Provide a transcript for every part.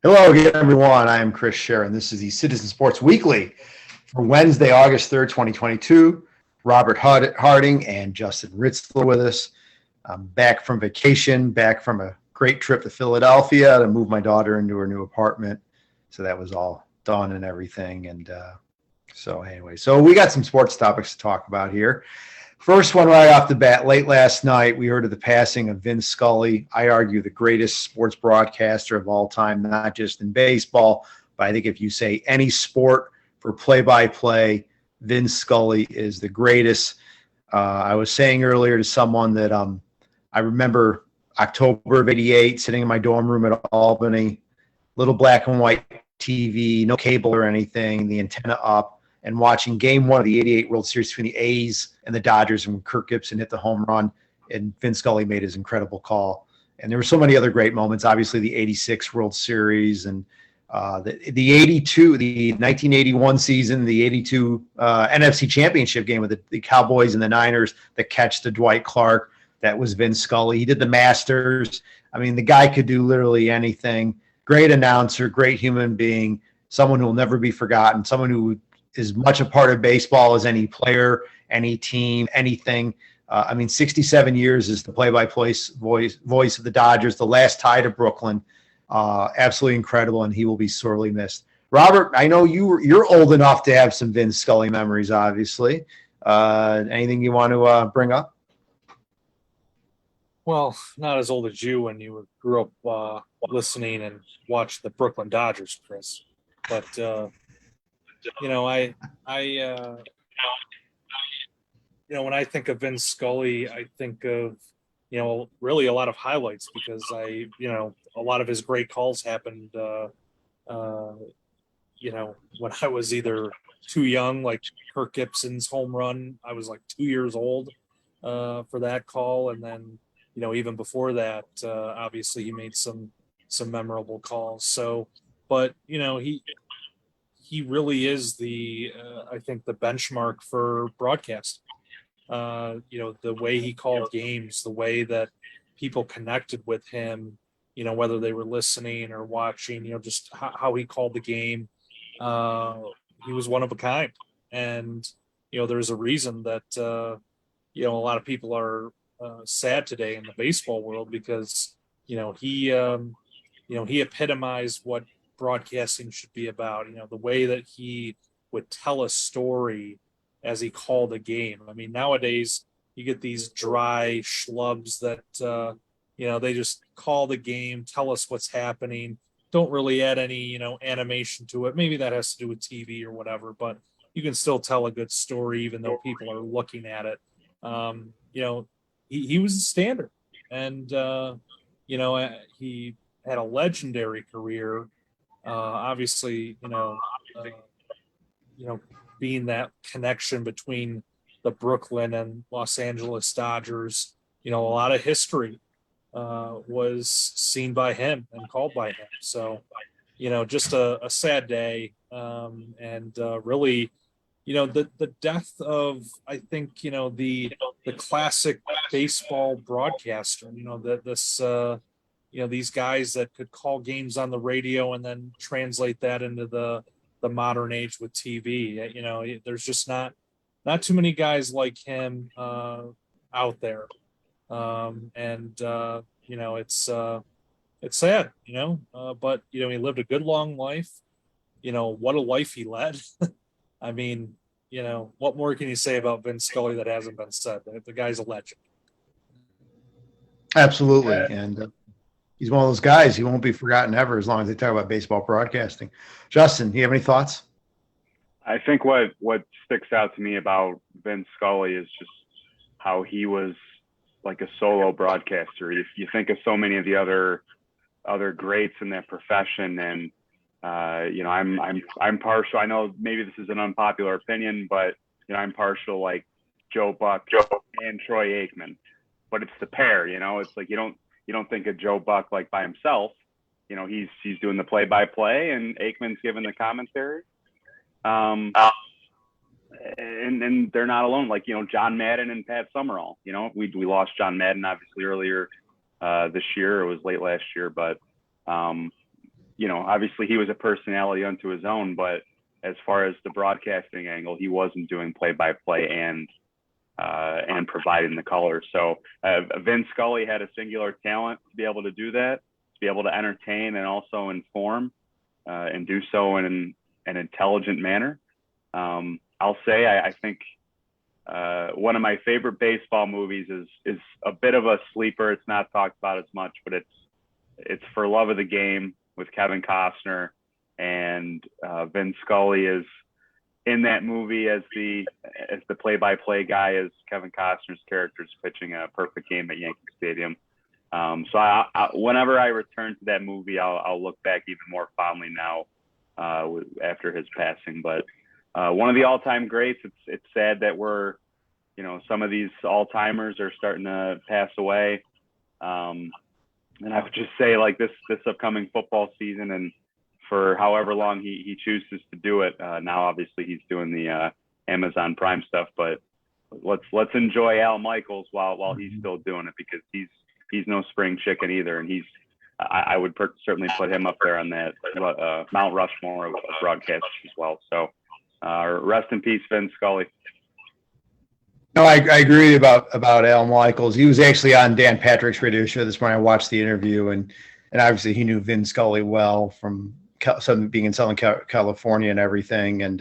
Hello again, everyone. I am Chris Sharon. This is the Citizen Sports Weekly for Wednesday, August 3rd, 2022. Robert Harding and Justin Ritzler with us. I'm back from vacation, back from a great trip to Philadelphia to move my daughter into her new apartment. So that was all done and everything. So we got some sports topics to talk about here. First one right off the bat, late last night, we heard of the passing of Vince Scully. I argue the greatest sports broadcaster of all time, not just in baseball, but I think if you say any sport for play-by-play, Vince Scully is the greatest. I was saying earlier to someone that I remember October of '88, sitting in my dorm room at Albany, little black and white TV, no cable or anything, the antenna up, and watching game one of the '88 World Series between the A's and the Dodgers when Kirk Gibson hit the home run and Vince Scully made his incredible call. And there were so many other great moments, obviously the '86 World Series and the 1981 season, the '82 NFC Championship game with the Cowboys and the Niners, the catch to Dwight Clark. That was Vince Scully. He did the Masters. I mean, the guy could do literally anything. Great announcer, great human being, someone who will never be forgotten, someone who as much a part of baseball as any player, any team, anything. 67 years is the play-by-play voice of the Dodgers, the last tie to Brooklyn. Absolutely incredible, and he will be sorely missed. Robert, I know you're old enough to have some Vince Scully memories, obviously. Anything you want to bring up? Well, not as old as you when you grew up listening and watched the Brooklyn Dodgers, Chris. But when I think of Vince Scully, I think of really a lot of highlights because a lot of his great calls happened when I was either too young, like Kirk Gibson's home run. I was like 2 years old for that call, and then even before that, obviously he made some memorable calls. So, but he really is I think the benchmark for broadcast. The way he called games, the way that people connected with him, whether they were listening or watching, just how he called the game. He was one of a kind. And, there's a reason that, a lot of people are sad today in the baseball world because, he epitomized what broadcasting should be about. The way that he would tell a story as he called a game. I mean, nowadays you get these dry schlubs that they just call the game, tell us what's happening, don't really add any animation to it. Maybe that has to do with TV or whatever, but you can still tell a good story even though people are looking at it. He was a standard, and he had a legendary career. Obviously, being that connection between the Brooklyn and Los Angeles Dodgers, a lot of history was seen by him and called by him. So, just a sad day, and really, the death of, I think, the classic baseball broadcaster. These guys that could call games on the radio and then translate that into the modern age with TV. There's just not too many guys like him out there. It's sad, but he lived a good long life. What a life he led. I mean, what more can you say about Vince Scully that hasn't been said? The guy's a legend. Absolutely. And he's one of those guys. He won't be forgotten ever as long as they talk about baseball broadcasting. Justin, do you have any thoughts? I think what sticks out to me about Vince Scully is just how he was like a solo broadcaster. If you think of so many of the other greats in that profession, and I'm partial. I know maybe this is an unpopular opinion, but I'm partial like Joe Buck and Troy Aikman. But it's the pair. It's like you don't think of Joe Buck like by himself. He's doing the play-by-play, and Aikman's giving the commentary. And they're not alone. Like John Madden and Pat Summerall. We lost John Madden obviously earlier this year. It was late last year, but obviously he was a personality unto his own, but as far as the broadcasting angle, he wasn't doing play-by-play and providing the color. So Vin Scully had a singular talent to be able to do that, to be able to entertain and also inform, and do so in an intelligent manner. I'll say I think one of my favorite baseball movies is a bit of a sleeper. It's not talked about as much, but it's For Love of the Game with Kevin Costner, and Vin Scully is in that movie as the play-by-play guy, as Kevin Costner's character is pitching a perfect game at Yankee Stadium. So whenever I return to that movie, I'll look back even more fondly now after his passing. But one of the all-time greats. It's sad that we're, some of these all-timers are starting to pass away. And I would just say, like, this upcoming football season, and for however long he chooses to do it. Now, obviously, he's doing the Amazon Prime stuff, but let's enjoy Al Michaels while he's still doing it, because he's no spring chicken either, and I would certainly put him up there on that Mount Rushmore of broadcasters as well. So rest in peace, Vin Scully. No, I agree about Al Michaels. He was actually on Dan Patrick's radio show this morning. I watched the interview, and obviously he knew Vin Scully well from being in Southern California and everything. And,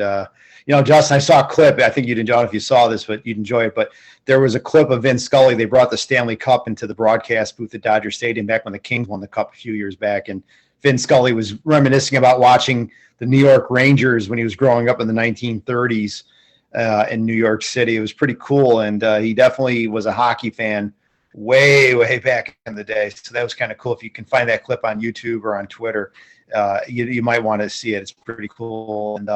Justin, I saw a clip. I think you'd enjoy it if you saw this, but you'd enjoy it. But there was a clip of Vin Scully. They brought the Stanley Cup into the broadcast booth at Dodger Stadium back when the Kings won the Cup a few years back. And Vin Scully was reminiscing about watching the New York Rangers when he was growing up in the 1930s in New York City. It was pretty cool. And he definitely was a hockey fan way, way back in the day. So that was kind of cool. If you can find that clip on YouTube or on Twitter, you might want to see it. It's pretty cool. And,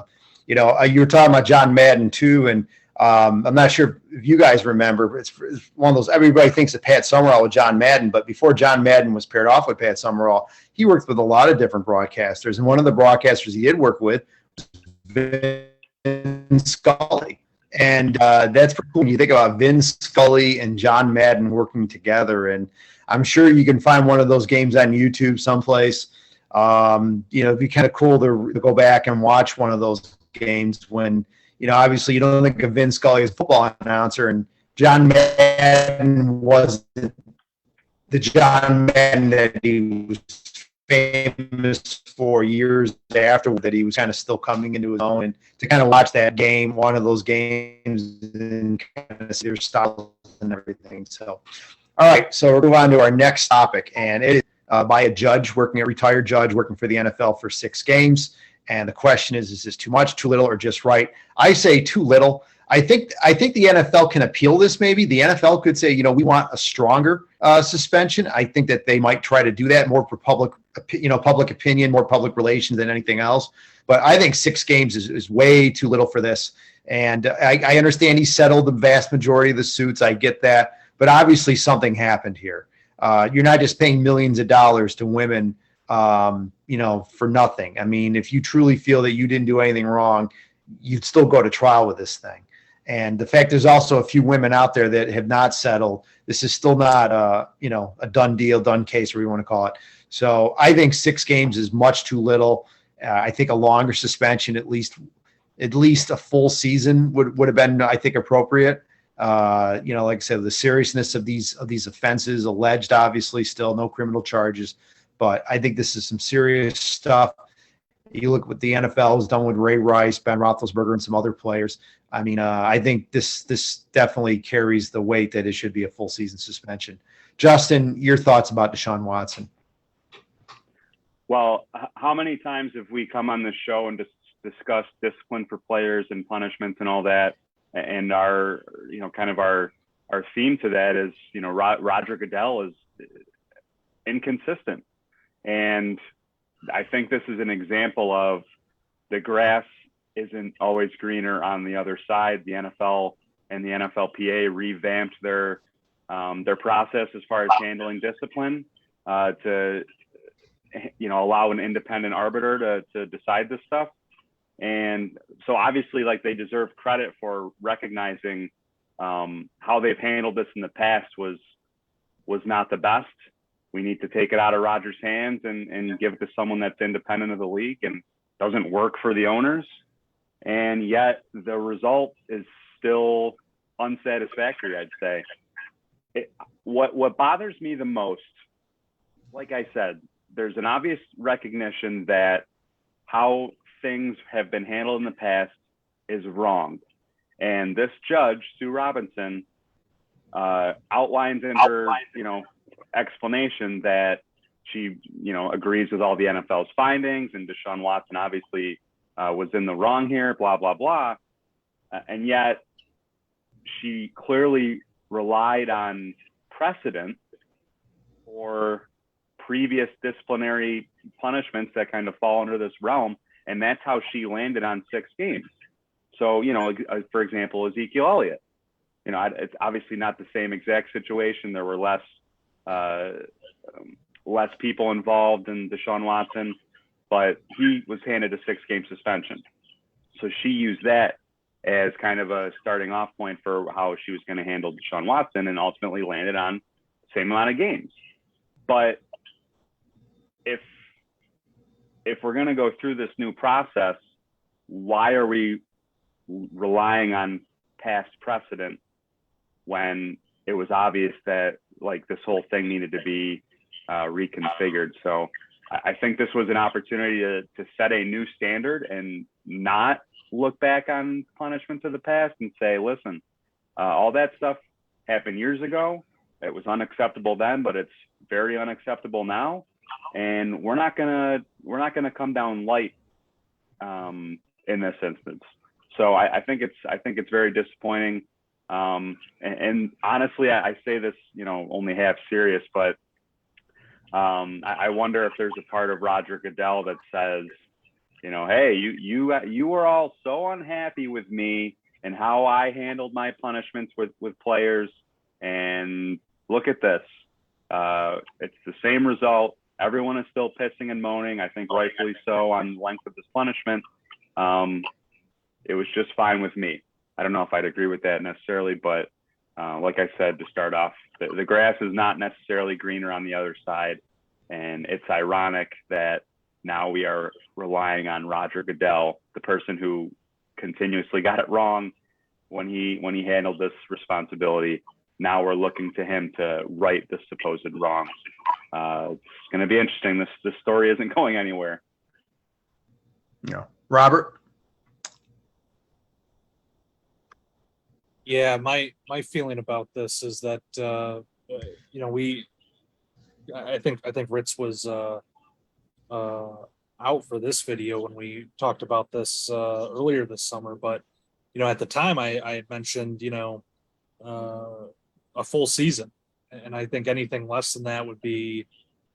you were talking about John Madden too. And I'm not sure if you guys remember, it's one of those, everybody thinks that Pat Summerall with John Madden, but before John Madden was paired off with Pat Summerall, he worked with a lot of different broadcasters. And one of the broadcasters he did work with was Vin Scully. And that's pretty cool when you think about Vin Scully and John Madden working together. And I'm sure you can find one of those games on YouTube someplace. It'd be kind of cool to go back and watch one of those games when, obviously you don't think of Vin Scully as a football announcer, and John Madden was the John Madden that he was famous for years after, that he was kind of still coming into his own. And to kind of watch that game, one of those games, and kind of see their styles and everything. So, all right, so we'll move on to our next topic, and it is by a retired judge working for the NFL for 6 games. And the question is this too much, too little, or just right? I say too little. I think the NFL can appeal this. Maybe the NFL could say, we want a stronger suspension. I think that they might try to do that more for public opinion, more public relations than anything else. But I think 6 games is way too little for this. And I understand he settled the vast majority of the suits. I get that. But obviously something happened here. You're not just paying millions of dollars to women, for nothing. I mean, if you truly feel that you didn't do anything wrong, you'd still go to trial with this thing. And the fact there's also a few women out there that have not settled. This is still not a done deal, done case, whatever you want to call it. So I think 6 games is much too little. I think a longer suspension, at least a full season would have been, I think, appropriate. Like I said, the seriousness of these offenses, alleged, obviously, still no criminal charges, but I think this is some serious stuff. You look what the NFL has done with Ray Rice, Ben Roethlisberger, and some other players. I mean, I think this definitely carries the weight that it should be a full season suspension. Justin, your thoughts about Deshaun Watson? Well, how many times have we come on this show and discussed discipline for players and punishments and all that? And our theme to that is, Roger Goodell is inconsistent. And I think this is an example of the grass isn't always greener on the other side. The NFL and the NFLPA revamped their process as far as handling discipline to allow an independent arbiter to decide this stuff. And so obviously, like, they deserve credit for recognizing how they've handled this in the past was not the best. we need to take it out of Rodgers' hands and give it to someone that's independent of the league and doesn't work for the owners. And yet the result is still unsatisfactory, I'd say. What bothers me the most, like I said, there's an obvious recognition that how things have been handled in the past is wrong. And this judge, Sue Robinson, outlines in her, explanation that she, agrees with all the NFL's findings, and Deshaun Watson obviously was in the wrong here, blah, blah, blah. And yet she clearly relied on precedent for previous disciplinary punishments that kind of fall under this realm. And that's how she landed on 6 games. So, for example, Ezekiel Elliott, it's obviously not the same exact situation. There were less people involved in Deshaun Watson, but he was handed a 6-game suspension. So she used that as kind of a starting off point for how she was going to handle Deshaun Watson, and ultimately landed on the same amount of games. But if we're going to go through this new process, why are we relying on past precedent when it was obvious that this whole thing needed to be reconfigured? So I think this was an opportunity to set a new standard and not look back on punishments of the past and say, listen, all that stuff happened years ago. It was unacceptable then, but it's very unacceptable now. And we're not gonna come down light in this instance. So I think it's very disappointing. And honestly, I say this, only half serious, but I wonder if there's a part of Roger Goodell that says, hey, you were all so unhappy with me and how I handled my punishments with players, and look at this. It's the same result. Everyone is still pissing and moaning, I think rightfully so, on length of this punishment. It was just fine with me. I don't know if I'd agree with that necessarily, but like I said, to start off, the grass is not necessarily greener on the other side. And it's ironic that now we are relying on Roger Goodell, the person who continuously got it wrong when he handled this responsibility. Now we're looking to him to right the supposed wrongs. It's going to be interesting. This story isn't going anywhere. No. Robert? Yeah, my feeling about this is that I think Ritz was out for this video when we talked about this earlier this summer, but at the time I had mentioned a full season, and I think anything less than that would be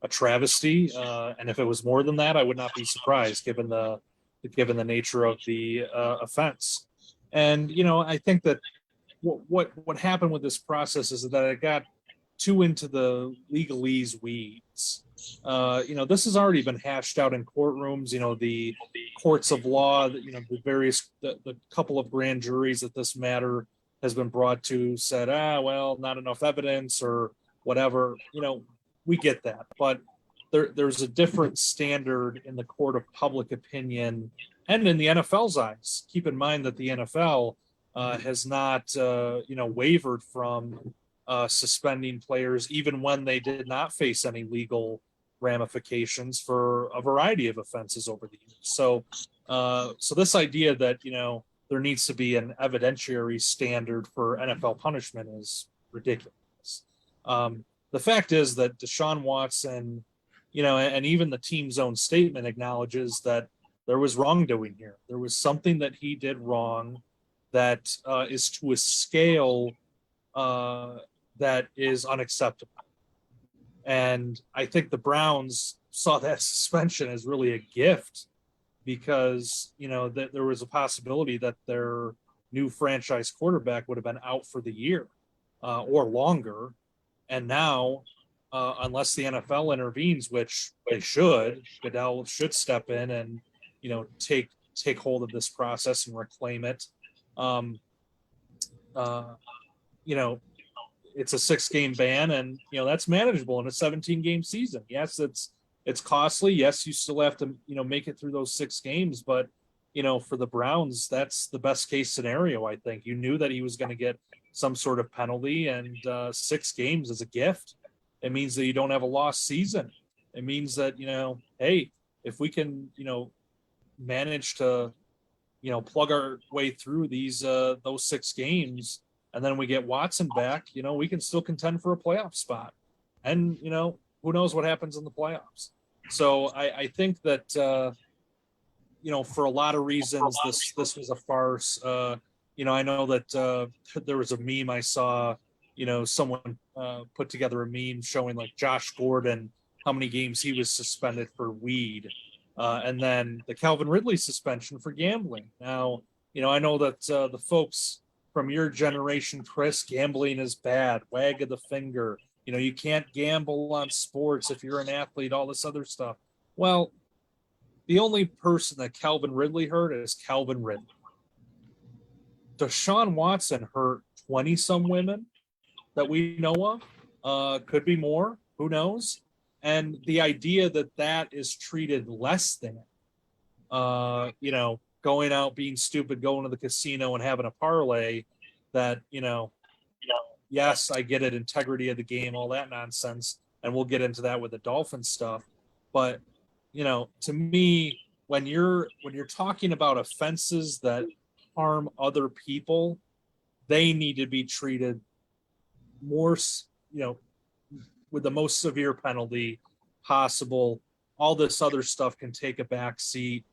a travesty. And if it was more than that, I would not be surprised given the nature of the offense. And I think that what happened with this process is that it got too into the legalese weeds. This has already been hashed out in courtrooms. The courts of law, the couple of grand juries that this matter has been brought to said, not enough evidence or whatever. We get that, but there's a different standard in the court of public opinion and in the NFL's eyes. Keep in mind that the NFL has not, wavered from suspending players even when they did not face any legal ramifications for a variety of offenses over the years. So this idea that there needs to be an evidentiary standard for NFL punishment is ridiculous. The fact is that Deshaun Watson, and even the team's own statement acknowledges that there was wrongdoing here. There was something that he did wrong that is to a scale that is unacceptable. And I think the Browns saw that suspension as really a gift because, that there was a possibility that their new franchise quarterback would have been out for the year or longer. And now, unless the NFL intervenes, which they should, Goodell should step in and, take hold of this process and reclaim it. it's a 6-game ban, and that's manageable in a 17-game season. Yes, it's costly. Yes, you still have to make it through those 6 games, but for the Browns, that's the best case scenario. I think you knew that he was going to get some sort of penalty, and 6 games is a gift. It means that you don't have a lost season. It means that hey, if we can manage to plug our way through those 6 games, and then we get Watson back, we can still contend for a playoff spot. And who knows what happens in the playoffs. So I think that for a lot of reasons this was a farce. I know that there was a meme I saw, someone put together a meme showing like Josh Gordon, how many games he was suspended for weed. And then the Calvin Ridley suspension for gambling. Now, I know that the folks from your generation, Chris, gambling is bad. Wag of the finger. You can't gamble on sports if you're an athlete, all this other stuff. Well, the only person that Calvin Ridley hurt is Calvin Ridley. Deshaun Watson hurt 20-some women that we know of. Could be more. Who knows? And the idea that is treated less than, going out, being stupid, going to the casino and having a parlay that, yes, I get it, integrity of the game, all that nonsense. And we'll get into that with the Dolphins stuff. But, to me, when you're talking about offenses that harm other people, they need to be treated more, with the most severe penalty possible. All this other stuff can take a back seat.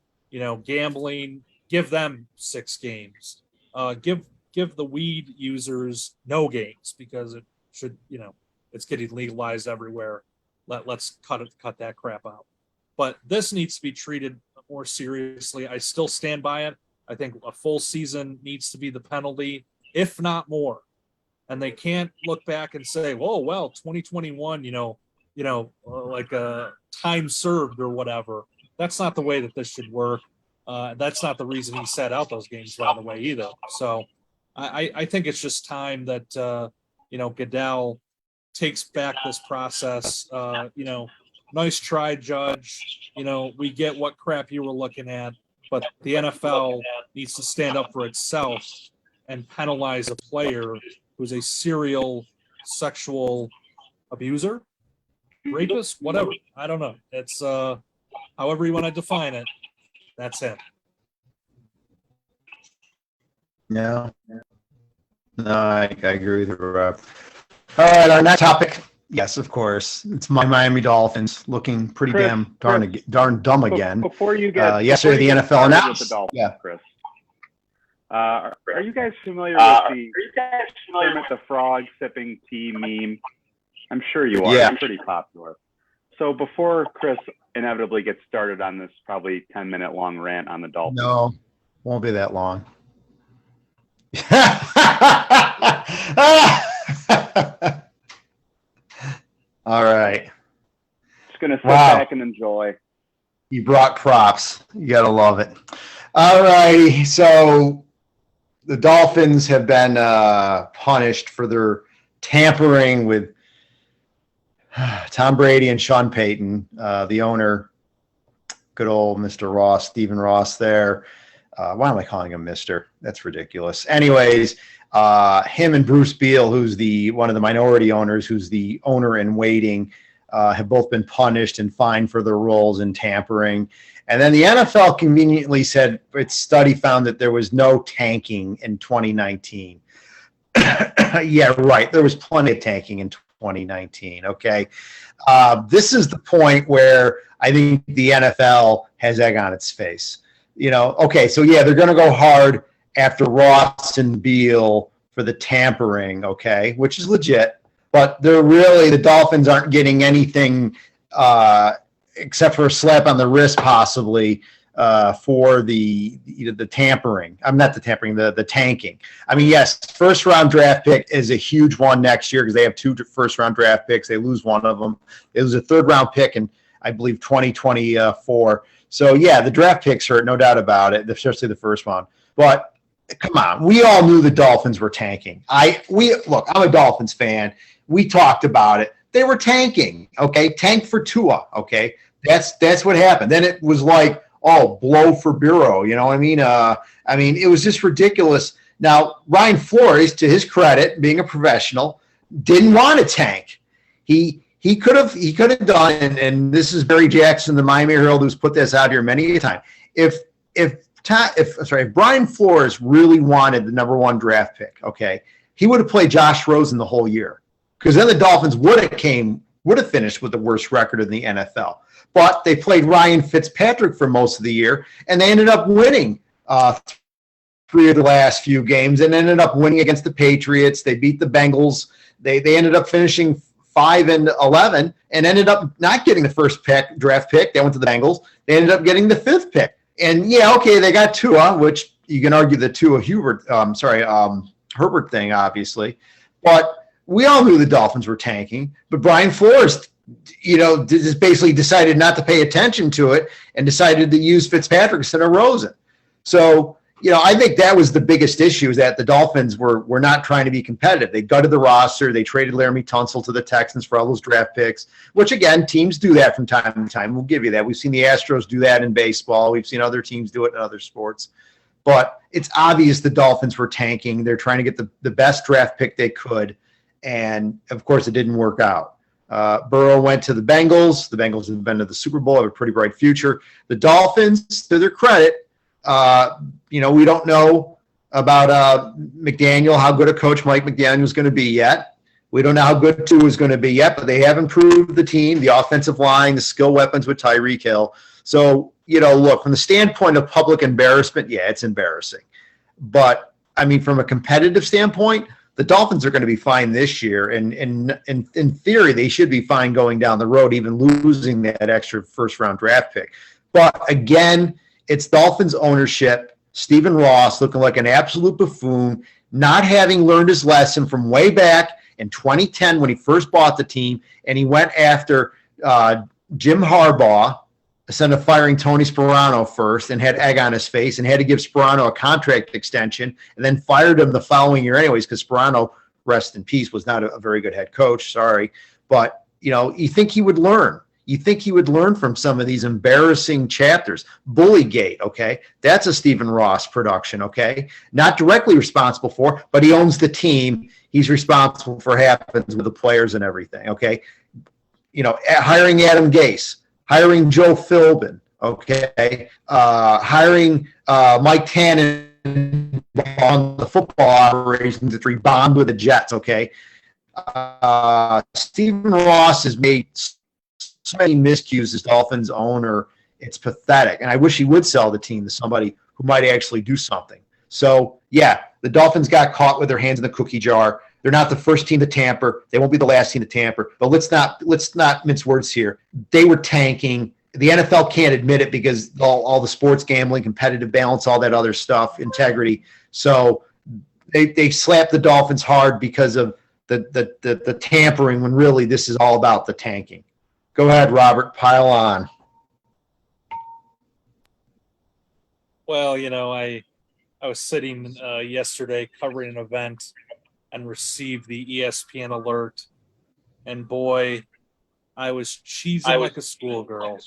Gambling, give them 6 games. Give the weed users no games, because it should, it's getting legalized everywhere. Let's cut that crap out. But this needs to be treated more seriously. I still stand by it. I think a full season needs to be the penalty, if not more. And they can't look back and say, "Whoa, well, 2021, like a time served or whatever." That's not the way that this should work. That's not the reason he set out those games, by the way, either. So I think it's just time that Goodell takes back this process. Nice try, Judge. We get what crap you were looking at, but the NFL needs to stand up for itself and penalize a player who's a serial sexual abuser, rapist, whatever. I don't know. It's however you want to define it. That's him. No, I agree with you, Rob. All right, our next topic. Yes, of course. It's my Miami Dolphins looking pretty Chris, darn dumb again. Before you get yesterday, the NFL announced. The Dolphins, yeah. Chris. Are you guys familiar with the Kermit the Frog sipping tea meme? I'm sure you are. Yeah. It's pretty popular. So before Chris inevitably gets started on this probably 10-minute long rant on the Dolphins. No, won't be that long. All right. Just going to sit back and enjoy. You brought props. You got to love it. All righty. So the Dolphins have been punished for their tampering with Tom Brady and Sean Payton, the owner, good old Mr. Ross, Stephen Ross there. Why am I calling him Mr.? That's ridiculous. Anyways, him and Bruce Beal, who's one of the minority owners, who's the owner in waiting, have both been punished and fined for their roles in tampering. And then the NFL conveniently said its study found that there was no tanking in 2019. Yeah, right. There was plenty of tanking in 2019. Okay. This is the point where I think the NFL has egg on its face. Okay, so yeah, they're going to go hard after Ross and Beal for the tampering, okay, which is legit. But the Dolphins aren't getting anything except for a slap on the wrist, possibly, for the tampering. I'm not the tampering, the tanking. I mean, yes, first-round draft pick is a huge one next year because they have 2 first-round draft picks. They lose one of them. It was a third-round pick in, I believe, 2024. So, yeah, the draft picks hurt, no doubt about it, especially the first one. But come on. We all knew the Dolphins were tanking. Look, I'm a Dolphins fan. We talked about it. They were tanking, okay? Tank for Tua, okay? That's what happened. Then it was like, oh, blow for Bureau, you know what I mean? It was just ridiculous. Now, Ryan Flores, to his credit, being a professional, didn't want to tank. He could have done, and this is Barry Jackson, the Miami Herald, who's put this out here many a time. If Brian Flores really wanted the number 1 draft pick, okay, he would have played Josh Rosen the whole year, because then the Dolphins would have finished with the worst record in the NFL. But they played Ryan Fitzpatrick for most of the year, and they ended up winning 3 of the last few games, and ended up winning against the Patriots. They beat the Bengals. They ended up finishing 5-11, and ended up not getting the first draft pick. They went to the Bengals. They ended up getting the 5th pick. And yeah, okay, they got Tua, which you can argue the Tua Herbert thing, obviously. But we all knew the Dolphins were tanking. But Brian Flores, just basically decided not to pay attention to it and decided to use Fitzpatrick instead of Rosen. So, I think that was the biggest issue, is that the Dolphins were not trying to be competitive. They gutted the roster. They traded Laramie Tunsil to the Texans for all those draft picks, which, again, teams do that from time to time. We'll give you that. We've seen the Astros do that in baseball. We've seen other teams do it in other sports. But it's obvious the Dolphins were tanking. They're trying to get the best draft pick they could, and, of course, it didn't work out. Burrow went to the Bengals. The Bengals have been to the Super Bowl, have a pretty bright future. The Dolphins, to their credit, we don't know about McDaniel, how good a coach Mike McDaniel is going to be yet. We don't know how good Tua is going to be yet, but they have improved the team, the offensive line, the skill weapons with Tyreek Hill. So, look, from the standpoint of public embarrassment, yeah, it's embarrassing. But, from a competitive standpoint, the Dolphins are going to be fine this year. And in theory, they should be fine going down the road, even losing that extra first-round draft pick. But, again, it's Dolphins ownership, Stephen Ross looking like an absolute buffoon, not having learned his lesson from way back in 2010 when he first bought the team, and he went after Jim Harbaugh instead of firing Tony Sperano first, and had egg on his face and had to give Sperano a contract extension, and then fired him the following year anyways, because Sperano, rest in peace, was not a very good head coach. Sorry. But, you think he would learn. You think he would learn from some of these embarrassing chapters. Bullygate, okay? That's a Stephen Ross production, okay? Not directly responsible for, but he owns the team. He's responsible for what happens with the players and everything, okay? Hiring Adam Gase, hiring Joe Philbin, okay? Hiring Mike Tannen on the football operations after he bombed with the Jets, okay? Stephen Ross has made so many miscues as Dolphins owner. It's pathetic. And I wish he would sell the team to somebody who might actually do something. So, yeah, the Dolphins got caught with their hands in the cookie jar. They're not the first team to tamper. They won't be the last team to tamper. But let's not mince words here. They were tanking. The NFL can't admit it because all the sports gambling, competitive balance, all that other stuff, integrity. So they slapped the Dolphins hard because of the tampering, when really this is all about the tanking. Go ahead, Robert. Pile on. Well, I was sitting yesterday covering an event and received the ESPN alert, and boy, I was cheesing like a schoolgirl.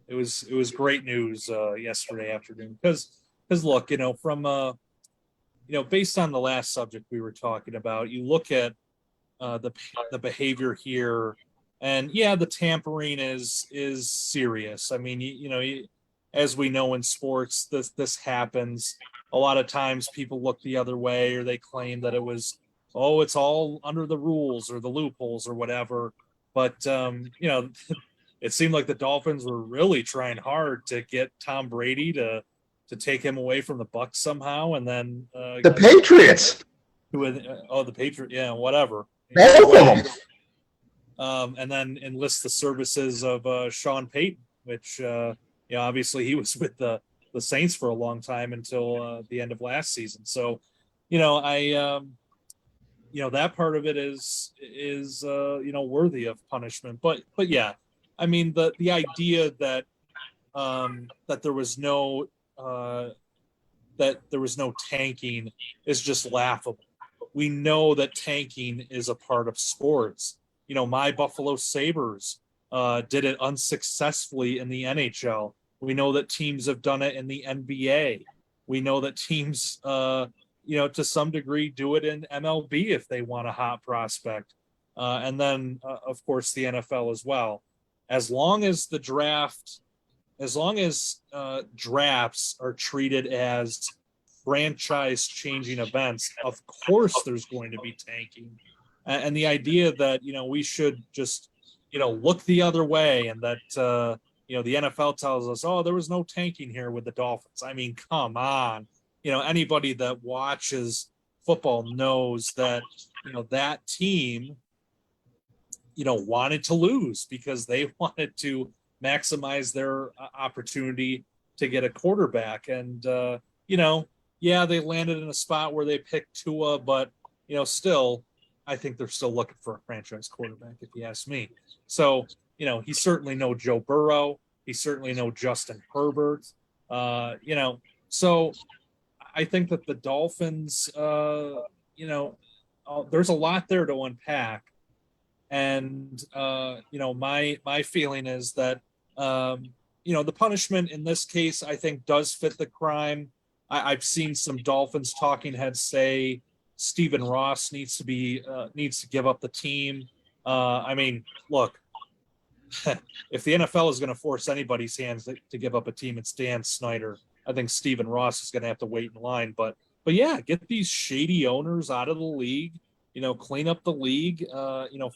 It was great news yesterday afternoon because look, from based on the last subject we were talking about, you look at the behavior here, and yeah, the tampering is serious. As we know in sports, this happens. A lot of times people look the other way, or they claim that it's all under the rules or the loopholes or whatever. But it seemed like the Dolphins were really trying hard to get Tom Brady to take him away from the Bucs somehow, and then the Patriots. The Patriots, yeah, whatever. Both of them. And then enlist the services of Sean Payton, which obviously he was with the Saints for a long time until the end of last season. So, that part of it is worthy of punishment. But yeah, the idea that that there was no that there was no tanking is just laughable. We know that tanking is a part of sports. You know, my Buffalo Sabres did it unsuccessfully in the NHL. We know that teams have done it in the NBA. We know that teams, to some degree, do it in MLB if they want a hot prospect. And then, of course, the NFL as well. As long as drafts are treated as franchise-changing events, of course there's going to be tanking. And the idea that, we should just, look the other way and that, the NFL tells us, oh, there was no tanking here with the Dolphins. I mean, come on. Anybody that watches football knows that, that team, wanted to lose because they wanted to maximize their opportunity to get a quarterback. And, they landed in a spot where they picked Tua, but, still, I think they're still looking for a franchise quarterback, if you ask me. So, he's certainly no Joe Burrow. He's certainly no Justin Herbert. So I think that the Dolphins, there's a lot there to unpack. And, my feeling is that, the punishment in this case, I think, does fit the crime. I've seen some Dolphins talking heads say Stephen Ross needs to give up the team. I mean, look, if the NFL is going to force anybody's hands to give up a team, it's Dan Snyder. I think Stephen Ross is going to have to wait in line. But yeah, get these shady owners out of the league. Clean up the league.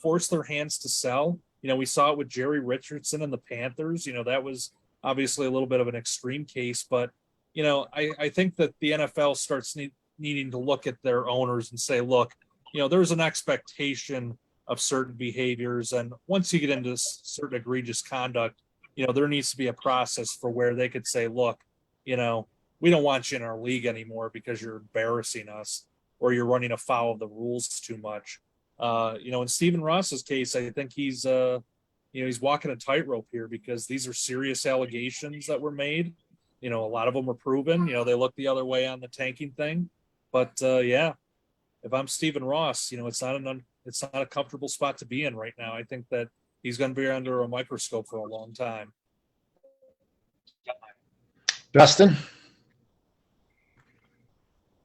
Force their hands to sell. We saw it with Jerry Richardson and the Panthers. That was obviously a little bit of an extreme case, but I think that the NFL starts needing to look at their owners and say, look, there's an expectation of certain behaviors. And once you get into certain egregious conduct, there needs to be a process for where they could say, look, we don't want you in our league anymore because you're embarrassing us or you're running afoul of the rules too much. In Stephen Ross's case, I think he's walking a tightrope here because these are serious allegations that were made. A lot of them were proven. They look the other way on the tanking thing. But if I'm Stephen Ross, it's not a comfortable spot to be in right now. I think that he's going to be under a microscope for a long time. Justin?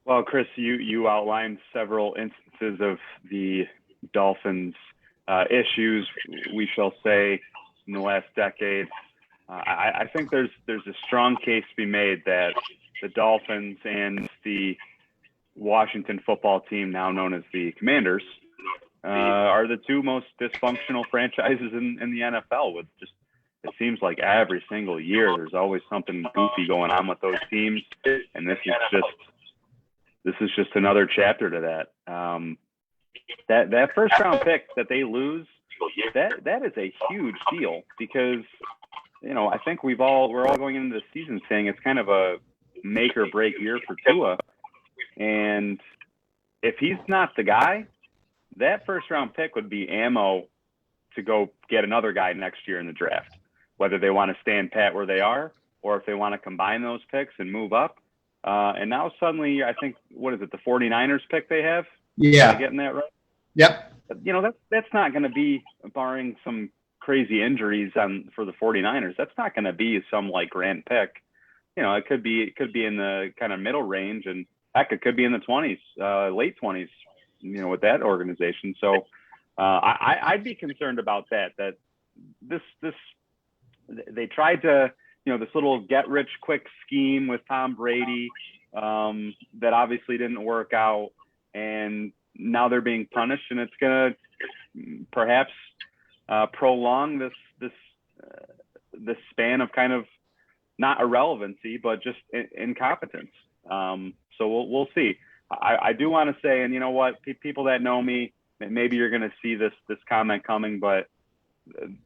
Well, Chris, you outlined several instances of the Dolphins' issues, we shall say, in the last decade. I think there's a strong case to be made that the Dolphins and the Washington football team, now known as the Commanders, are the two most dysfunctional franchises in the NFL. With just, it seems like every single year there's always something goofy going on with those teams, and this is just another chapter to that. That first round pick that they lose, that is a huge deal because I think we're all going into the season saying it's kind of a make or break year for Tua, and if he's not the guy, that first round pick would be ammo to go get another guy next year in the draft, whether they want to stand pat where they are or if they want to combine those picks and move up. And now suddenly, I think, what is it, the 49ers pick they have? Yeah. Am I getting that right? Yep. That's not going to be, barring some crazy injuries for the 49ers, that's not going to be some grand pick. It could be in the kind of middle range, and heck, it could be in the 20s, late 20s, with that organization. So I'd be concerned about that this they tried to, this little get rich quick scheme with Tom Brady that obviously didn't work out, and now they're being punished, and it's going to perhaps prolong this span of kind of not irrelevancy, but just incompetence. So we'll see. I do want to say, and you know what, people that know me, maybe you're going to see this comment coming, but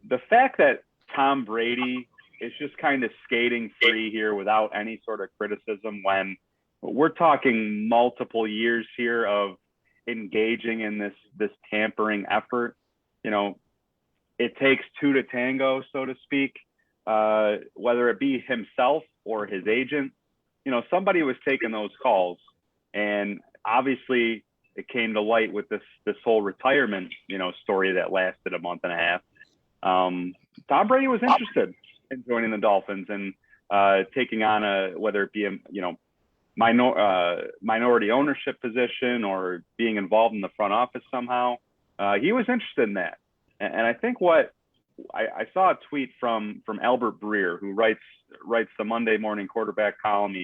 the fact that Tom Brady is just kind of skating free here without any sort of criticism, when we're talking multiple years here of engaging in this tampering effort. It takes two to tango, so to speak, whether it be himself or his agent. somebody was taking those calls, and obviously it came to light with this whole retirement, story that lasted a month and a half. Tom Brady was interested in joining the Dolphins and taking on whether it be a minority ownership position or being involved in the front office somehow. He was interested in that. And I think what I saw a tweet from Albert Breer, who writes the Monday Morning Quarterback column.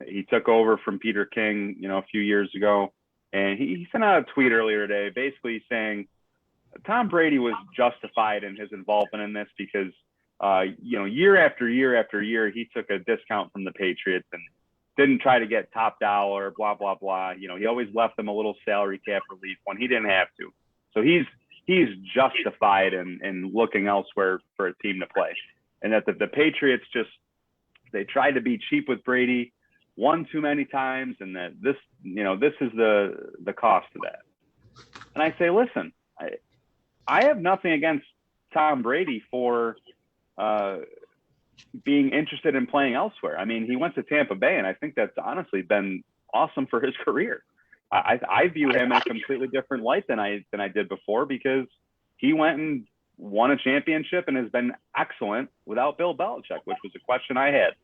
He took over from Peter King, a few years ago. And he sent out a tweet earlier today, basically saying Tom Brady was justified in his involvement in this because, year after year after year, he took a discount from the Patriots and didn't try to get top dollar, blah, blah, blah. He always left them a little salary cap relief when he didn't have to. So he's justified in looking elsewhere for a team to play. And that the Patriots they tried to be cheap with Brady one too many times, and that this is the cost of that. And I say, listen, I have nothing against Tom Brady for being interested in playing elsewhere. I mean, he went to Tampa Bay, and I think that's honestly been awesome for his career. I view him in a completely different light than I did before, because he went and won a championship and has been excellent without Bill Belichick, which was a question I had.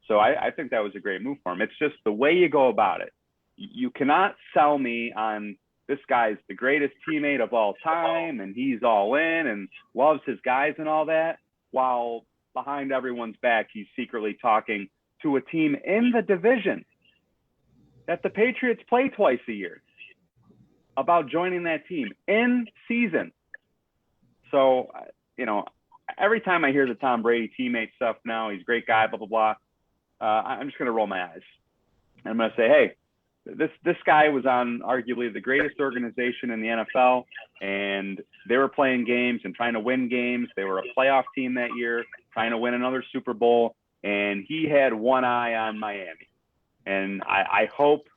So I think that was a great move for him. It's just the way you go about it. You cannot sell me on this guy's the greatest teammate of all time and he's all in and loves his guys and all that, while behind everyone's back he's secretly talking to a team in the division that the Patriots play twice a year about joining that team in season. So, every time I hear the Tom Brady teammate stuff now, he's a great guy, blah, blah, blah, I'm just going to roll my eyes. And I'm going to say, hey, this guy was on arguably the greatest organization in the NFL, and they were playing games and trying to win games. They were a playoff team that year, trying to win another Super Bowl, and he had one eye on Miami. And I hope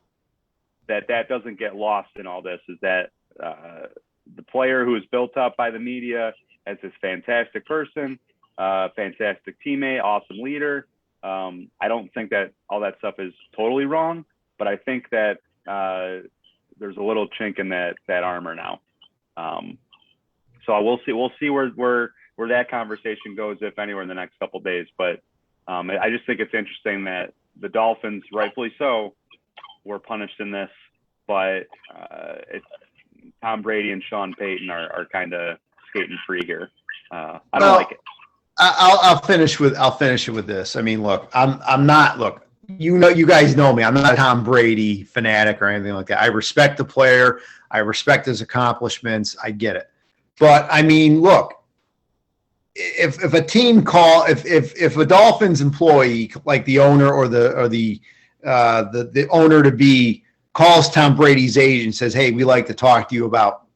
that doesn't get lost in all this, is that the player who is built up by the media as this fantastic person, fantastic teammate, awesome leader. I don't think that all that stuff is totally wrong, but I think that there's a little chink in that armor now. So we'll see where that conversation goes, if anywhere, in the next couple of days. But I just think it's interesting that the Dolphins, rightfully so, were punished in this, but it's Tom Brady and Sean Payton are kind of skating free here. I don't like it. I'll finish it with this. I mean, look, I'm not. Look, you guys know me. I'm not a Tom Brady fanatic or anything like that. I respect the player. I respect his accomplishments. I get it. But I mean, look, if a team if a Dolphins employee, like the owner or the owner to be, calls Tom Brady's agent and says, hey, we'd like to talk to you about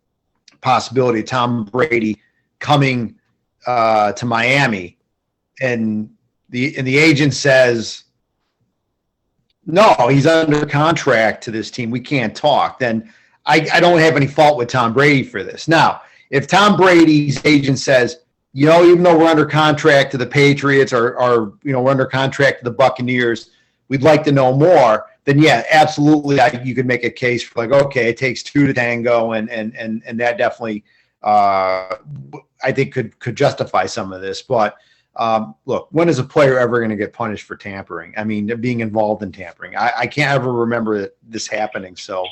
possibility of Tom Brady coming to Miami, and the agent says, no, he's under contract to this team, we can't talk, then I don't have any fault with Tom Brady for this. Now, if Tom Brady's agent says, even though we're under contract to the Patriots or we're under contract to the Buccaneers, we'd like to know more, then yeah, absolutely, you could make a case for, like, okay, it takes two to tango, and that definitely I think could justify some of this. But look, when is a player ever going to get punished for tampering? I mean, being involved in tampering. I can't ever remember this happening. So,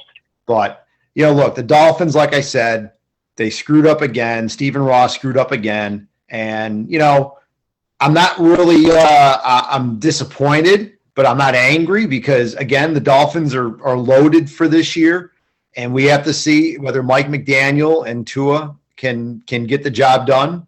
but look, the Dolphins, like I said, they screwed up again. Stephen Ross screwed up again, and I'm not really I'm disappointed, but I'm not angry, because again, the Dolphins are loaded for this year, and we have to see whether Mike McDaniel and Tua can get the job done.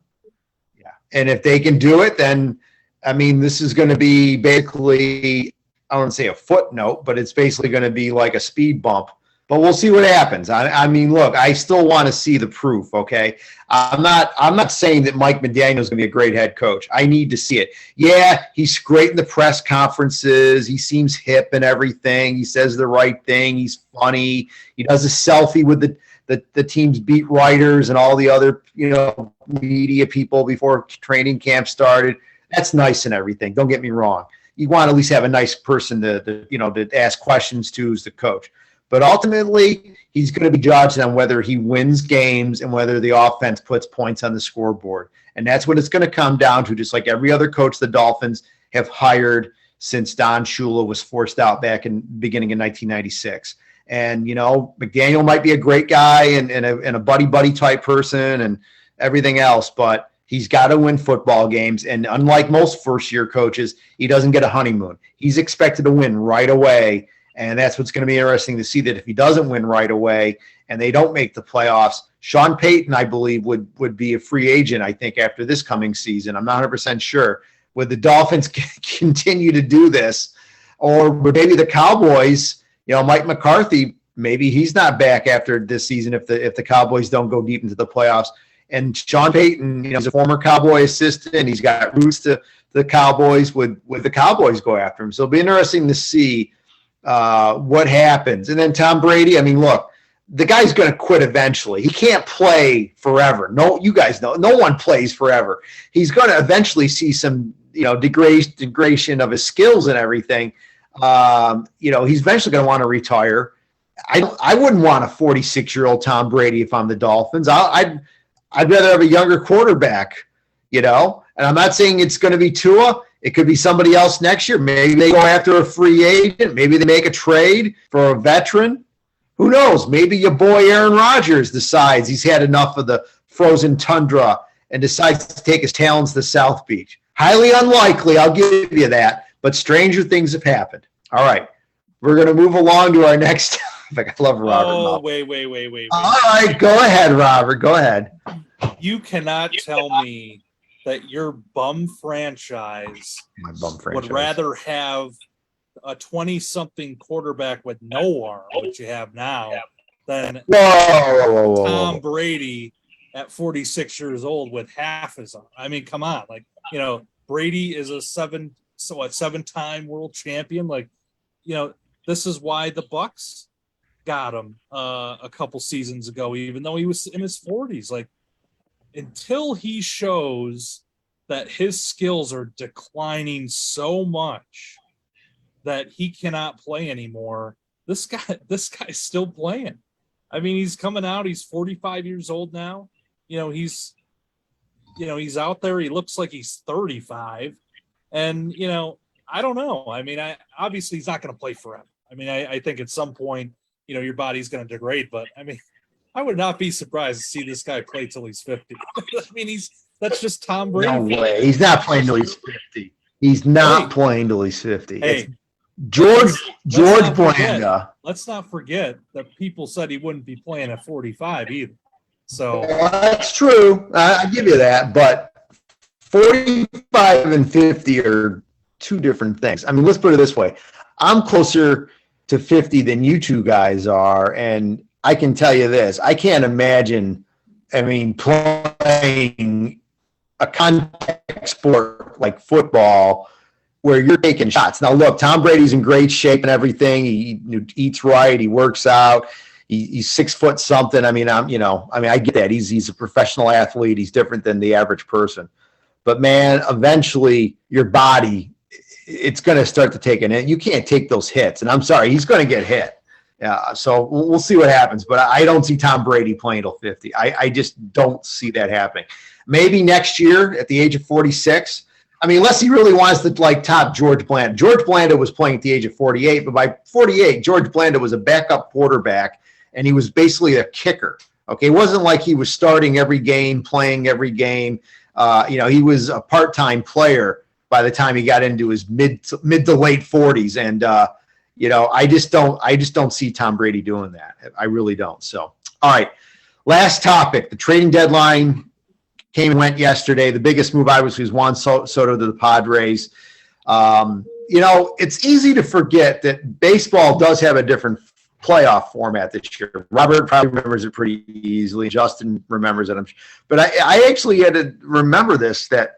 Yeah. And if they can do it, then I mean, this is going to be basically, I don't want to say a footnote, but it's basically going to be like a speed bump. But we'll see what happens. I mean, look, I still want to see the proof, okay? I'm not saying that Mike McDaniel is going to be a great head coach. I need to see it. Yeah, he's great in the press conferences. He seems hip and everything. He says the right thing. He's funny. He does a selfie with the team's beat writers and all the other, media people before training camp started. That's nice and everything. Don't get me wrong. you want to at least have a nice person to ask questions to as the coach. But ultimately, he's going to be judged on whether he wins games and whether the offense puts points on the scoreboard. And that's what it's going to come down to, just like every other coach the Dolphins have hired since Don Shula was forced out back in beginning in 1996. And, McDaniel might be a great guy and a buddy type person and everything else, but he's got to win football games. And unlike most first-year coaches, he doesn't get a honeymoon. He's expected to win right away. And that's what's going to be interesting to see, that if he doesn't win right away and they don't make the playoffs, Sean Payton, I believe, would be a free agent, I think, after this coming season. I'm not 100% sure. Would the Dolphins continue to do this? Or would maybe the Cowboys, Mike McCarthy, maybe he's not back after this season if the Cowboys don't go deep into the playoffs. And Sean Payton, he's a former Cowboy assistant. He's got roots to the Cowboys. Would the Cowboys go after him? So it'll be interesting to see what happens. And then Tom Brady, look, the guy's going to quit eventually. He can't play forever. No, you guys know, no one plays forever. He's going to eventually see some, degradation of his skills and everything. He's eventually going to want to retire. I wouldn't want a 46-year-old Tom Brady if I'm the Dolphins. I'd rather have a younger quarterback, and I'm not saying it's going to be Tua. It could be somebody else next year. Maybe they go after a free agent. Maybe they make a trade for a veteran. Who knows? Maybe your boy Aaron Rodgers decides he's had enough of the frozen tundra and decides to take his talents to South Beach. Highly unlikely, I'll give you that, but stranger things have happened. All right, we're going to move along to our next topic. I love Robert. Oh, wait. All right, go ahead, Robert. Go ahead. You cannot tell me that your bum franchise would rather have a 20-something quarterback with no arm, which you have now, than whoa. Tom Brady at 46 years old with half his arm. Come on. Brady is a seven-time world champion. This is why the Bucs got him a couple seasons ago, even though he was in his 40s. Until he shows that his skills are declining so much that he cannot play anymore, this guy's still playing. He's coming out. He's 45 years old now. He's out there. He looks like he's 35. And, I don't know. Obviously he's not going to play forever. I think at some point, your body's going to degrade, but I would not be surprised to see this guy play till he's 50. That's just Tom Brady. No way. He's not playing till he's 50. He's not playing till he's 50. Hey, George Blanda. Let's not forget that people said he wouldn't be playing at 45 either. So that's true. I give you that, but 45 and 50 are two different things. Let's put it this way. I'm closer to 50 than you two guys are, and I can tell you this. I can't imagine, playing a contact sport like football where you're taking shots. Now, look, Tom Brady's in great shape and everything. He eats right. He works out. He's 6 foot something. I get that. He's a professional athlete. He's different than the average person. But, man, eventually your body, it's going to start to take an hit. You can't take those hits. And I'm sorry, he's going to get hit. Yeah, so we'll see what happens. But I don't see Tom Brady playing till 50. I just don't see that happening. Maybe next year at the age of 46. Unless he really wants to top George Blanda. George Blanda was playing at the age of 48, but by 48, George Blanda was a backup quarterback, and he was basically a kicker. Okay, it wasn't like he was starting every game, playing every game. He was a part-time player by the time he got into his mid to late 40s, and I just don't see Tom Brady doing that. I really don't. So, all right, last topic: the trading deadline came and went yesterday. The biggest move obviously was Juan Soto to the Padres. It's easy to forget that baseball does have a different playoff format this year. Robert probably remembers it pretty easily. Justin remembers it. But I actually had to remember this, that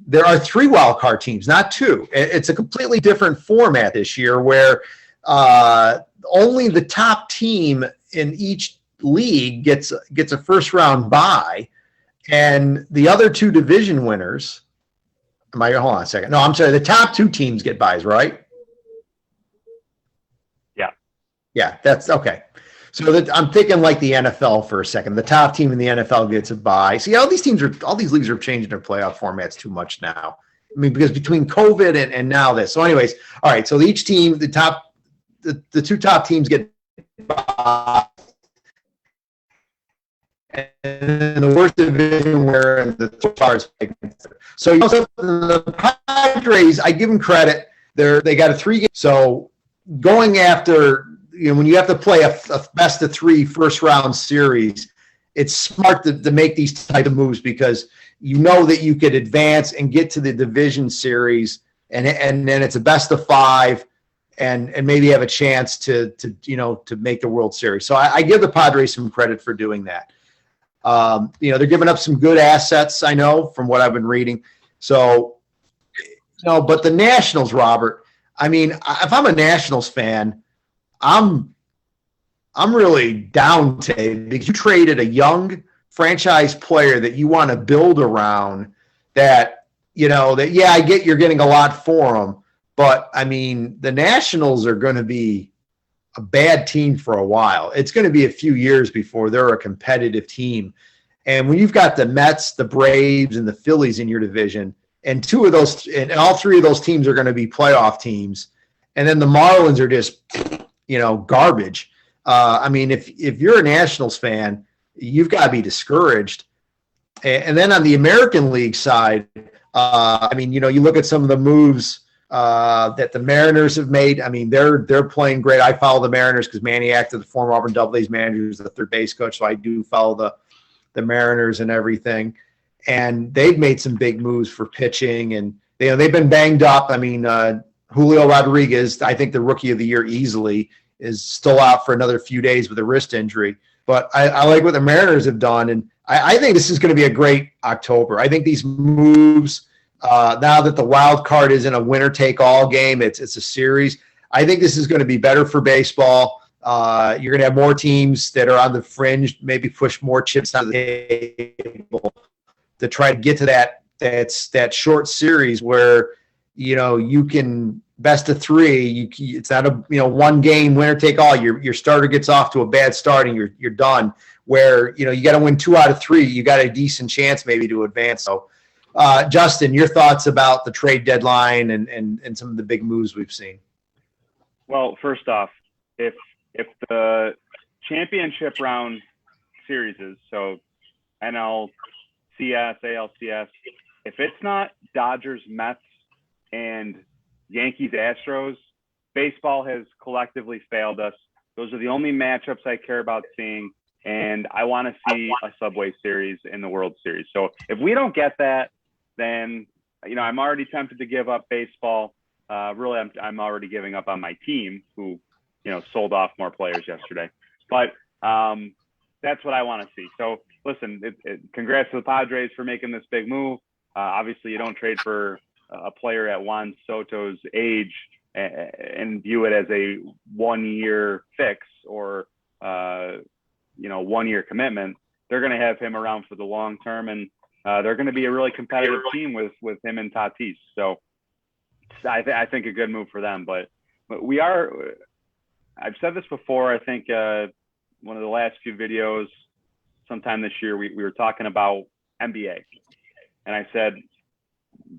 there are 3 wild card teams, not 2. It's a completely different format this year where only the top team in each league gets a first round bye. And the other 2 division winners Hold on a second. No, I'm sorry. The top 2 teams get buys, right? Yeah. Yeah, that's okay. So I'm thinking like the NFL for a second. The top team in the NFL gets a bye. See, all these leagues are changing their playoff formats too much now. I mean, because between COVID and now this. So, anyways, all right. So each team, the 2 top teams get bye. And the worst division where the stars. So the Padres, I give them credit. They got a 3-game. So going after, when you have to play a best of 3 first round series, it's smart to make these type of moves because you know that you could advance and get to the division series, and then it's a best of 5, and maybe have a chance to make the World Series. So I give the Padres some credit for doing that. They're giving up some good assets, I know, from what I've been reading. So, but the Nationals, Robert, I mean, if I'm a Nationals fan, I'm really down today because you traded a young franchise player that you want to build around that, I get you're getting a lot for him, but I mean, the Nationals are going to be a bad team for a while. It's going to be a few years before they're a competitive team. And when you've got the Mets, the Braves, and the Phillies in your division, and 2 of those, and all 3 of those teams are going to be playoff teams, and then the Marlins are just, garbage. I mean, if you're a Nationals fan, you've got to be discouraged. And then on the American League side, you look at some of the moves that the Mariners have made. I mean, they're playing great. I follow the Mariners because Manny Acta, the former Auburn Double-A's manager, is the third base coach, so I do follow the Mariners and everything. And they've made some big moves for pitching, and they've been banged up. I mean, Julio Rodriguez, I think the Rookie of the Year easily, is still out for another few days with a wrist injury. But I like what the Mariners have done, and I think this is going to be a great October. I think these moves. Now that the wild card is in a winner-take-all game, it's a series. I think this is going to be better for baseball. You're going to have more teams that are on the fringe, maybe push more chips on the table to try to get to that short series where you can best of 3. It's not a one game winner-take-all. Your starter gets off to a bad start and you're done. Where you got to win 2 out of 3, you got a decent chance maybe to advance. So. Justin, your thoughts about the trade deadline and some of the big moves we've seen? Well, first off, if the championship round series is, so NL, CS, ALCS, if it's not Dodgers, Mets, and Yankees, Astros, baseball has collectively failed us. Those are the only matchups I care about seeing, and I want to see a Subway Series in the World Series. So if we don't get that, then I'm already tempted to give up baseball. Really, I'm already giving up on my team, who sold off more players yesterday. But that's what I want to see. So listen, congrats to the Padres for making this big move. Obviously, you don't trade for a player at Juan Soto's age and view it as a 1-year fix or 1-year commitment. They're going to have him around for the long term, and they're going to be a really competitive team with him and Tatis. So I think a good move for them. But I've said this before. I think one of the last few videos, sometime this year, we were talking about NBA. And I said,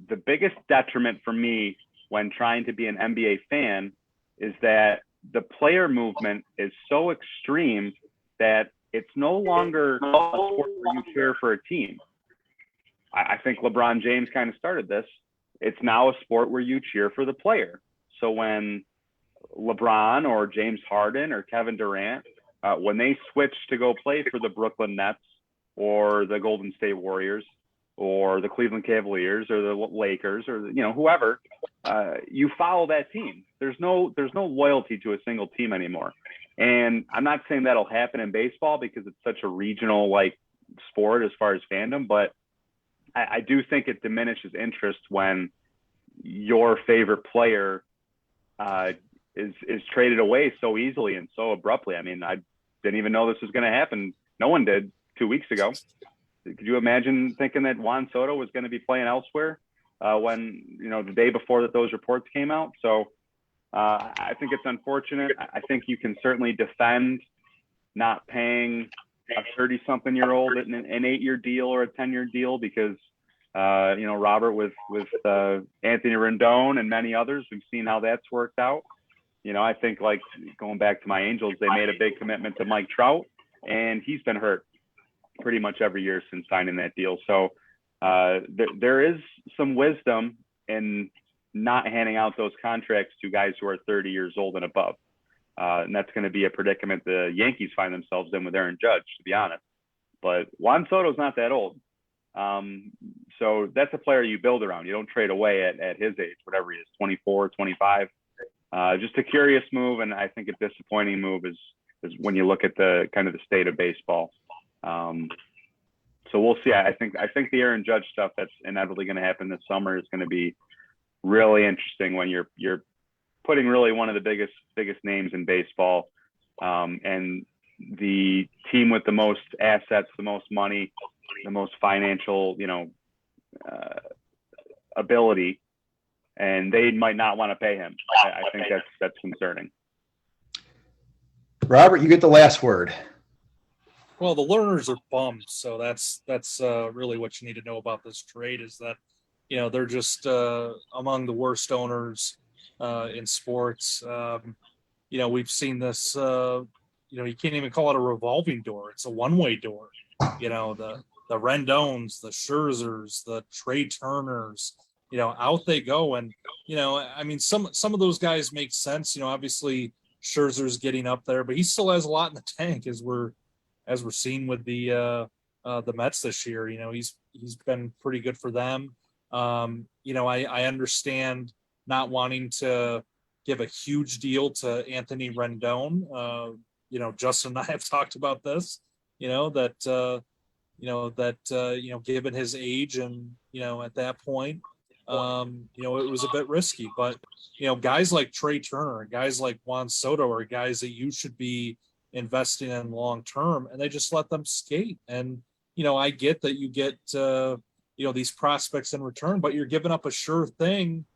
the biggest detriment for me when trying to be an NBA fan is that the player movement is so extreme that it's no longer a sport where you cheer for a team. I think LeBron James kind of started this. It's now a sport where you cheer for the player. So when LeBron or James Harden or Kevin Durant, when they switch to go play for the Brooklyn Nets or the Golden State Warriors or the Cleveland Cavaliers or the Lakers or whoever, you follow that team. There's no loyalty to a single team anymore. And I'm not saying that'll happen in baseball because it's such a regional sport as far as fandom, but I do think it diminishes interest when your favorite player is traded away so easily and so abruptly. I mean, I didn't even know this was going to happen. No one did 2 weeks ago. Could you imagine thinking that Juan Soto was going to be playing elsewhere? when, the day before that those reports came out. So I think it's unfortunate. I think you can certainly defend not paying a 30-something-year-old an 8-year deal or a 10-year deal because, Robert with Anthony Rendon and many others, we've seen how that's worked out. I think, like, going back to my Angels, they made a big commitment to Mike Trout, and he's been hurt pretty much every year since signing that deal. So there is some wisdom in not handing out those contracts to guys who are 30 years old and above. And that's going to be a predicament the Yankees find themselves in with Aaron Judge, to be honest. But Juan Soto's not that old. So that's a player you build around. You don't trade away at his age, whatever he is, 24, 25. Just a curious move, and I think a disappointing move is when you look at the kind of the state of baseball. So we'll see. I think the Aaron Judge stuff that's inevitably going to happen this summer is going to be really interesting when you're putting really one of the biggest names in baseball, and the team with the most assets, the most money, the most financial, ability, and they might not want to pay him. I think that's concerning. Robert, you get the last word. Well, the Lerners are bummed, so that's really what you need to know about this trade is that, they're just among the worst owners in sports. We've seen this. You can't even call it a revolving door; it's a one-way door. The Rendons, the Scherzers, the Trey Turners. Out they go, and some of those guys make sense. Obviously Scherzer's getting up there, but he still has a lot in the tank, as we're seeing with the Mets this year. He's been pretty good for them. I understand not wanting to give a huge deal to Anthony Rendon. Justin and I have talked about this. That given his age and at that point, it was a bit risky. But guys like Trey Turner, guys like Juan Soto are guys that you should be investing in long term, and they just let them skate. And I get that you get these prospects in return, but you're giving up a sure thing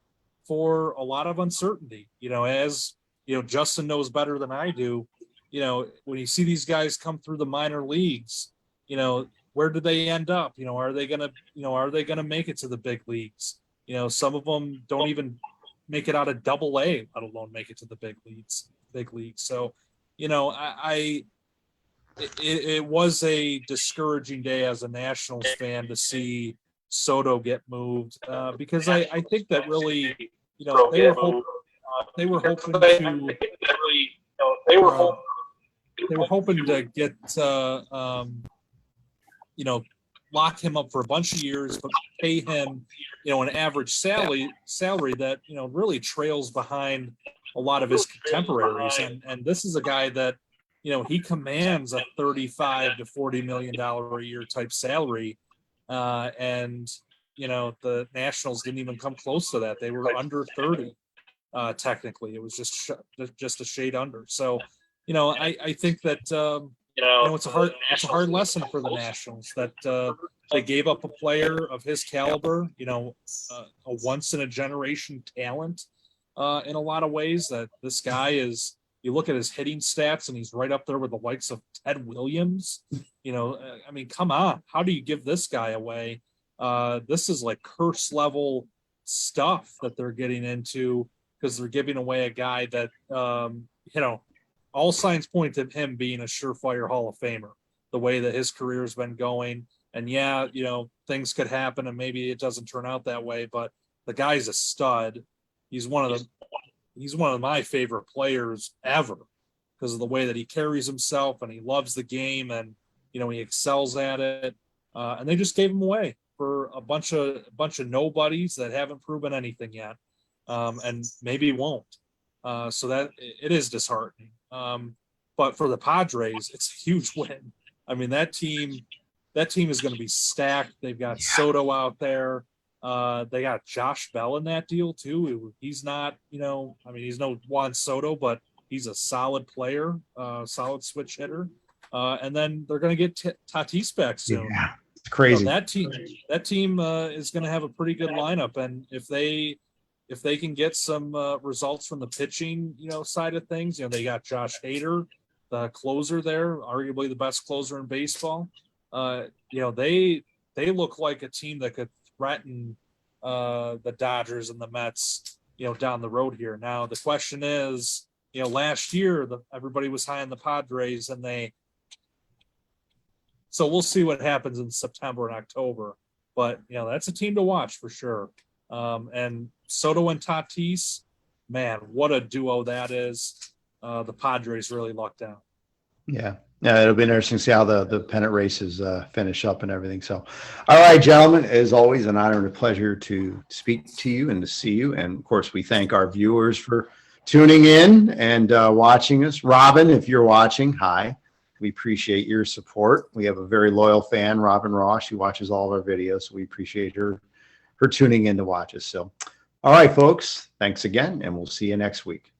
for a lot of uncertainty. As Justin knows better than I do. When you see these guys come through the minor leagues, where do they end up? Are they gonna make it to the big leagues? Some of them don't even make it out of Double-A, let alone make it to the big leagues. So, it was a discouraging day as a Nationals fan to see Soto get moved because I think that really, they were hoping to get lock him up for a bunch of years, but pay him an average salary that really trails behind a lot of his contemporaries. And this is a guy that he commands a $35 to $40 million a year type salary, and the Nationals didn't even come close to that. They were under 30 technically. It was just a shade under. So I think that it's a hard lesson for the Nationals that they gave up a player of his caliber, a once in a generation talent in a lot of ways. That this guy is, you look at his hitting stats and he's right up there with the likes of Ted Williams. Come on, how do you give this guy away? This is like curse level stuff that they're getting into, because they're giving away a guy that all signs point to him being a surefire Hall of Famer, the way that his career has been going. And things could happen and maybe it doesn't turn out that way, but the guy's a stud. He's one of my favorite players ever because of the way that he carries himself, and he loves the game, and he excels at it. And they just gave him away for a bunch of nobodies that haven't proven anything yet, and maybe won't. So that it is disheartening. But for the Padres, it's a huge win. That team is going to be stacked. They've got Soto out there. They got Josh Bell in that deal too. He's not, he's no Juan Soto, but he's a solid player, solid switch hitter. And then they're going to get Tatis back soon. It's crazy. That team is going to have a pretty good lineup, and if they can get some results from the pitching, side of things, they got Josh Hader, the closer there, arguably the best closer in baseball. They look like a team that could threaten the Dodgers and the Mets, down the road here. Now the question is, last year everybody was high on the Padres, so we'll see what happens in September and October. But that's a team to watch for sure. And Soto and Tatis, man, what a duo that is. The Padres really lucked out. Yeah, it'll be interesting to see how the pennant races finish up and everything. So, all right, gentlemen, as always, an honor and a pleasure to speak to you and to see you. And, of course, we thank our viewers for tuning in and watching us. Robin, if you're watching, hi. We appreciate your support. We have a very loyal fan, Robin Ross. She watches all of our videos, so we appreciate her tuning in to watch us. So, all right, folks, thanks again, and we'll see you next week.